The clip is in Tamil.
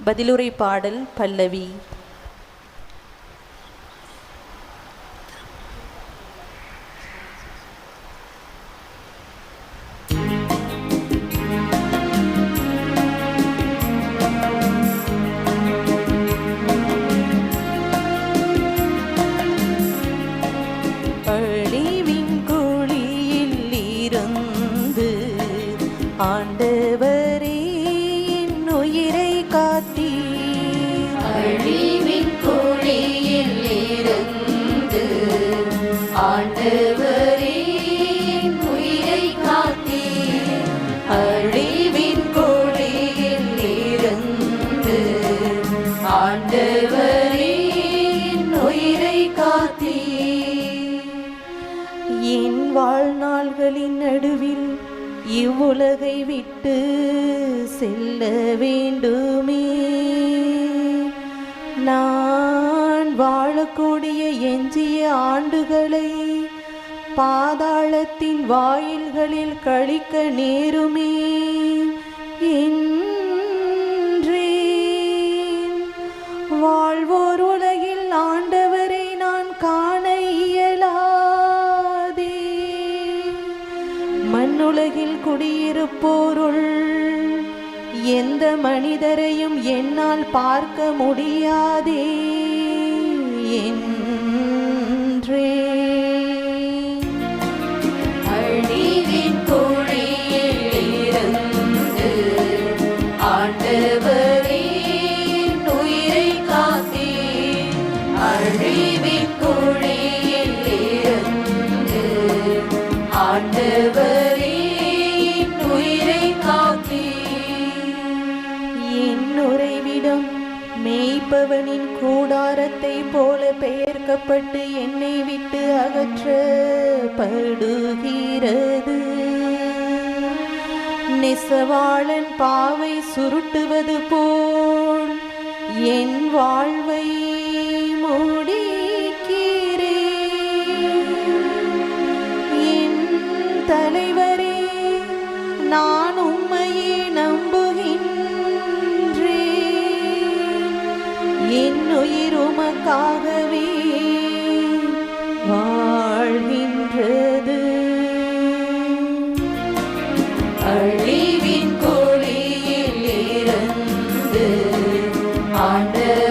பதிலுரை பாடல் பல்லவி. அழிவின் குழியில் இருந்து ஆண்டவரே என் உயிரை காத்தீர். அழிவின் குழியில் இருந்து ஆண்டவரே என் உயிரை காத்தீர். அழிவின் குழியில் இருந்து ஆண்டவரே என் உயிரை காத்தீர். என் வாழ்நாள்களின் நடுவில் இவ்வுலகை விட்டு செல்ல வேண்டுமே. நான் வாழக்கூடிய எஞ்சிய ஆண்டுகளை பாதாளத்தின் வாயில்களில் கழிக்க நேருமே என்றேன். வாழ்வோர் உலகில் ஆண்டவரை நான் காண இயலாதே. மண்ணுலகில் குடியிருப்போருள் எந்த மனிதரையும் என்னால் பார்க்க முடியாதே என்றேன். அழிவின் குழியில் இருந்து ஆண்டவரே என் உயிரை காத்தீர். அழிவின் குழியில் இருந்து ஆண்டவரே என் உயிரை காத்தீர். என் உறைவிடம் மேய்ப்பவனின் கூடாரத்தை போல பெயர்க்கப்பட்டு என்னை விட்டு அகற்றப்படுகிறது. நெசவாளன் பாவை சுருட்டுவது போல் என் வாழ்வை முடிக்கிறேன். என் தலைவரே, நான் உம்மையே நம்புகின்றேன். என் உயிர் உமக்காகவே வாழ்கின்றது. அழிவின் குழியில் இருந்து ஆண்டவரே